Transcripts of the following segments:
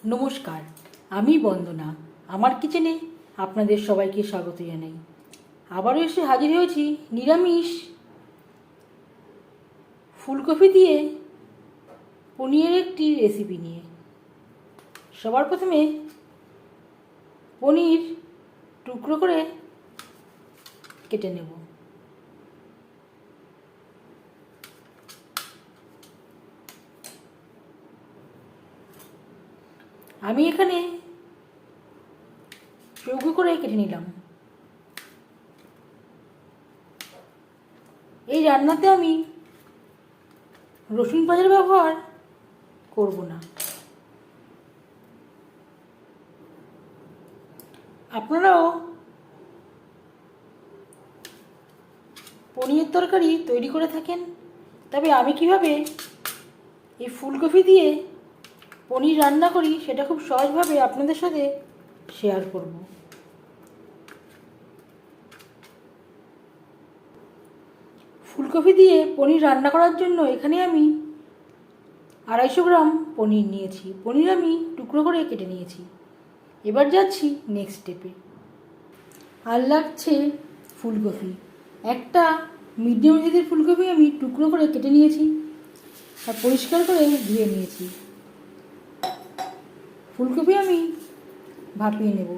নমস্কার, আমি বন্দনা। আমার কিচেনে আপনাদের সবাইকে স্বাগত জানাই। আবারও এসে হাজির হয়েছি নিরামিষ ফুলকপি দিয়ে পনিরের একটি রেসিপি নিয়ে। সবার প্রথমে পনির টুকরো করে কেটে নেব। আমি এখানে চৌকো করে কেটে নিলাম। এই রান্নাতে আমি রসুন পেঁয়াজের ব্যবহার করব না। আপনারাও পনিরের তরকারি তৈরি করে থাকেন, তবে আমি কিভাবে এই ফুলকপি দিয়ে পনির রান্না করি সেটা খুব সহজভাবে আপনাদের সাথে শেয়ার করব। ফুলকপি দিয়ে পনির রান্না করার জন্য এখানে আমি 250 গ্রাম পনির নিয়েছি। পনির আমি টুকরো করে কেটে নিয়েছি। এবার যাচ্ছি নেক্সট স্টেপে। আর লাগছে ফুলকপি। একটা মিডিয়াম সাইজের ফুলকপি আমি টুকরো করে কেটে নিয়েছি আর পরিষ্কার করে ধুয়ে নিয়েছি। ফুলকপি আমি ভাপিয়ে নেব।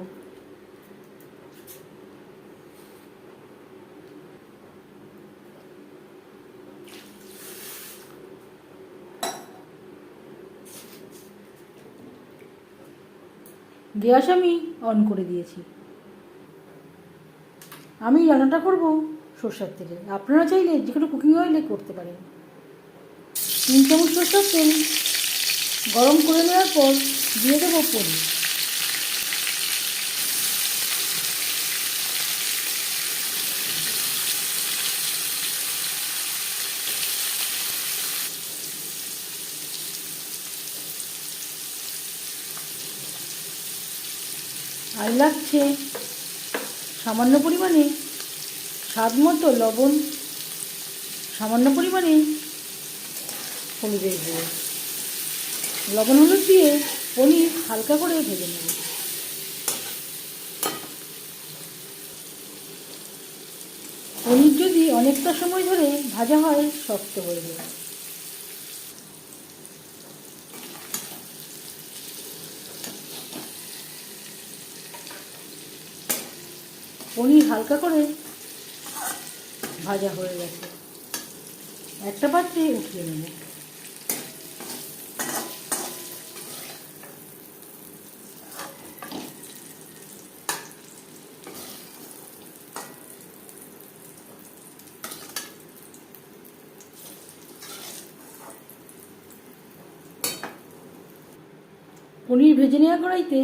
গ্যাস আমি অন করে দিয়েছি। আমি রান্নাটা করব সরষের তেলে। আপনারা চাইলে যে কোনো কুকিং অয়েলে করতে পারেন। 3 চামচ সরষের তেল গরম করে নেওয়ার পর দিয়ে দেবো পনির। আর লাগছে সামান্য পরিমাণে স্বাদ মতো লবণ, সামান্য পরিমাণে হলুদের গুঁড়ো। লবণ হলুদ দিয়ে পনির হালকা করে ভেজে নেব। পনির যদি অনেকটা সময় ধরে ভাজা হয় শক্ত হয়ে যায়। পনির হালকা করে ভাজা হয়ে গেছে। একটা পাত্রে উঠিয়ে নেব। পনির ভেজে নেওয়া কড়াইতে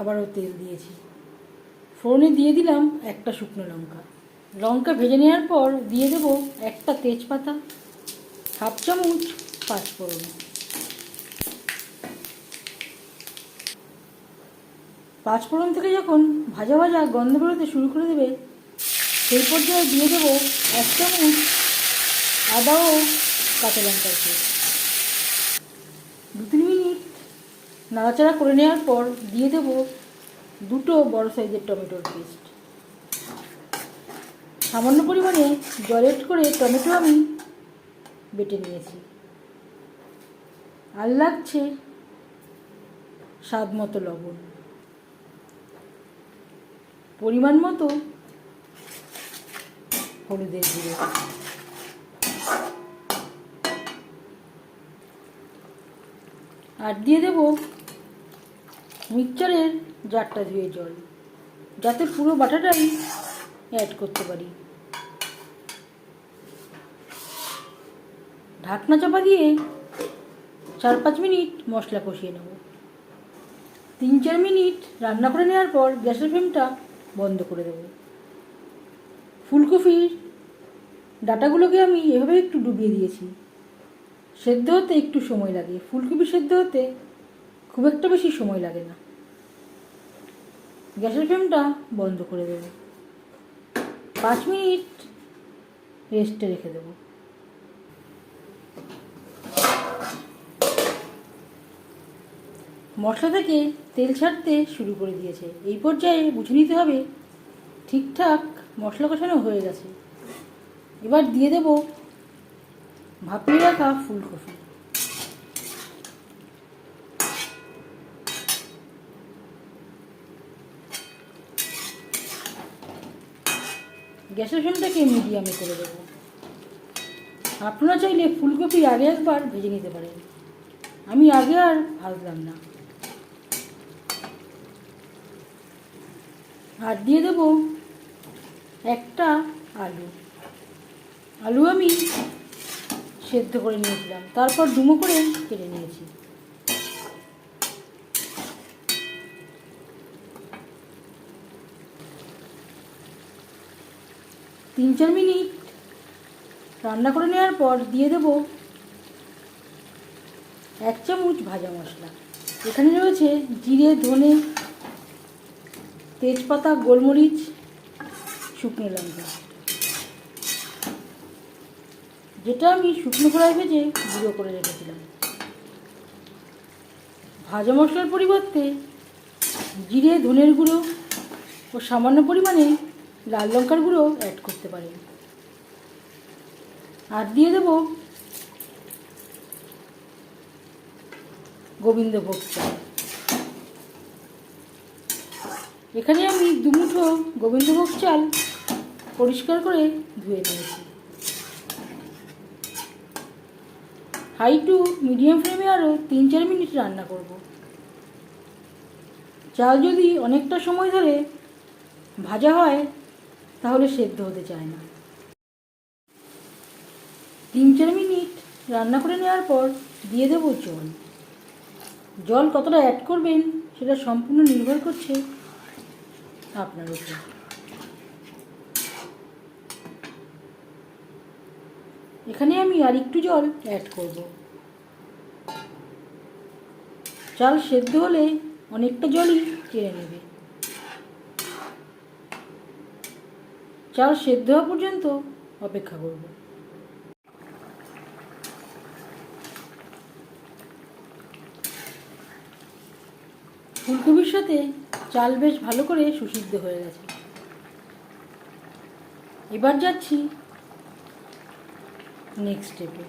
আবারও তেল দিয়েছি। ফোড়নে দিয়ে দিলাম একটা শুকনো লঙ্কা। লঙ্কা ভেজে নেওয়ার পর দিয়ে দেব একটা তেজপাতা, 1/2 চামচ পাঁচফোড়ন। পাঁচফোড়ন থেকে যখন ভাজা ভাজা গন্ধ বেরোতে শুরু করে দেবে সেই পর্যায়ে দিয়ে দেব 1 চামচ আদা ও কাঁচা লঙ্কার পেস্ট। 2-3 মিনিট নাড়াচাড়া করে নেওয়ার পর দিয়ে দেব 2 বড় সাইজের টমেটোর পেস্ট। সামান্য পরিমাণে জল এড করে টমেটো আমি বেটে নিয়েছি। আর লাগছে স্বাদ মতো লবণ, পরিমাণ মতো হলুদের গুঁড়ো। আর দিয়ে দেব মিক্সচারের জারটা ধুয়ে জল, যাতে পুরো বাটাটাই অ্যাড করতে পারি। ঢাকনা চাপা দিয়ে 4-5 মিনিট মশলা কষিয়ে নেব। 3-4 মিনিট রান্না করে নেওয়ার পর গ্যাসের ফ্লেমটা বন্ধ করে দেব। ফুলকপির ডাঁটাগুলোকে আমি এভাবে একটু ডুবিয়ে দিয়েছি। সেদ্ধ হতে একটু সময় লাগে। ফুলকপি সেদ্ধ হতে খুব একটা বেশি সময় লাগে না। গ্যাসের ফ্লেমটা বন্ধ করে দেব। 5 মিনিট রেস্টে রেখে দেব। মশলা থেকে তেল ছাড়তে শুরু করে দিয়েছে। এই পর্যায়ে বুঝে নিতে হবে ঠিকঠাক মশলা কষানো হয়ে গেছে। এবার দিয়ে দেব ভাপিয়ে রাখা ফুলকপি। গ্যাসের ফ্লেমটাকে মিডিয়ামে করে দেবো। আপনারা চাইলে ফুলকপি আগে একবার ভেজে নিতে পারেন, আমি আগে আর ভাজলাম না। আর দিয়ে দেব একটা আলু আমি সেদ্ধ করে নিয়েছিলাম, তারপর ডুমো করে কেটে নিয়েছি। তিন চার মিনিট রান্না করে নেওয়ার পর দিয়ে দেব 1 চামচ ভাজা মশলা। এখানে রয়েছে জিরে, ধনে, তেজপাতা, গোলমরিচ, শুকনো লঙ্কা, যেটা আমি শুকনো কড়াই ভেজে গুঁড়ো করে রেখেছিলাম। ভাজা মশলার পরিবর্তে জিরে, ধনের গুঁড়ো ও সামান্য পরিমাণে লাল লঙ্কার গুঁড়ো অ্যাড করতে পারেন। আর দিয়ে দেব গোবিন্দভোগ চাল। এখানে আমি 2 মুঠো গোবিন্দভোগ চাল পরিষ্কার করে ধুয়ে নিয়েছি। হাই টু মিডিয়াম ফ্লেমে আরও 3-4 মিনিট রান্না করব। চাল যদি অনেকটা সময় ধরে ভাজা হয় তাহলে সেদ্ধ হতে চায় না। 3-4 মিনিট রান্না করে নেওয়ার পর দিয়ে দেব জল কতটা অ্যাড করবেন সেটা সম্পূর্ণ নির্ভর করছে আপনার উপর। এখানে আমি আর একটু জল অ্যাড করব। চাল সেদ্ধ হলে অনেকটা জলই টেনে নেবে। চাল সেদ্ধ হওয়া পর্যন্ত অপেক্ষা করব। ফুলকপির সাথে চাল বেশ ভালো করে সুসিদ্ধ হয়ে গেছে। এবার যাচ্ছি নেক্সট স্টেপে।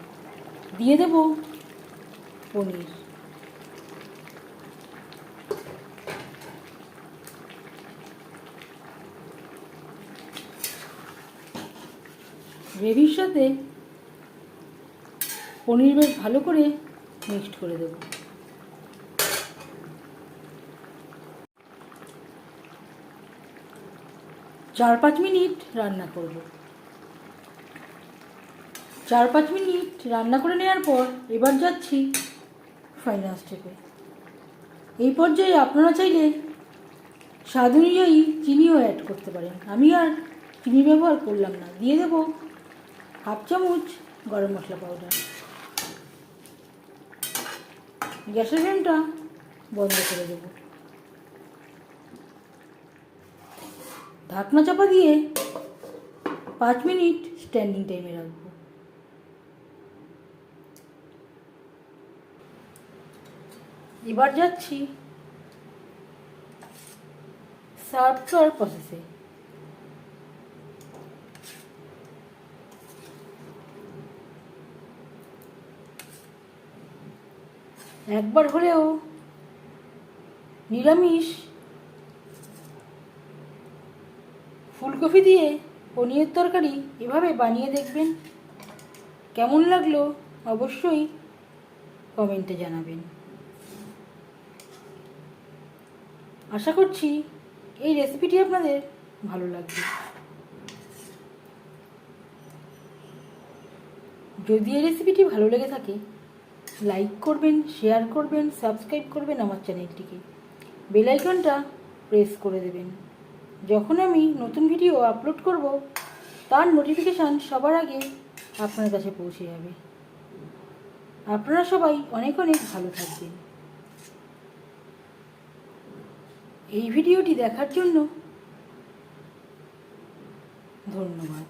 দিয়ে দেব পনির। গ্রেভির সাথে পনির বেশ ভালো করে মিক্সড করে দেব। চার পাঁচ মিনিট রান্না করব। 4-5 মিনিট রান্না করে নেওয়ার পর এবার যাচ্ছি ফাইনাল স্টেপে। এই পর্যায়ে আপনারা চাইলে স্বাদ অনুযায়ী চিনিও অ্যাড করতে পারেন, আমি আর চিনি ব্যবহার করলাম না। দিয়ে দেব 1/2 চামচ গরম মশলা পাউডার। গ্যাসের ফ্লেমটা বন্ধ করে দেব। ঢাকনা চাপা দিয়ে 5 মিনিট স্ট্যান্ডিং টাইমে রাখবো। এবার যাচ্ছি সার্ভ করার প্রসেসে। একবার হলেও নিরামিষ ফুলকপি দিয়ে পনিরের তরকারি এভাবে বানিয়ে দেখবেন। কেমন লাগলো অবশ্যই কমেন্টে জানাবেন। আশা করছি এই রেসিপিটি আপনাদের ভালো লাগবে। যদি এই রেসিপিটি ভালো লেগে থাকে লাইক করবেন, শেয়ার করবেন, সাবস্ক্রাইব করবেন আমার চ্যানেলটিকে। বেল আইকনটা প্রেস করে দেবেন। যখন আমি নতুন ভিডিও আপলোড করব তার নোটিফিকেশান সবার আগে আপনার কাছে পৌঁছে যাবে। আপনারা সবাই অনেক অনেক ভালো থাকবেন। এই ভিডিওটি দেখার জন্য ধন্যবাদ।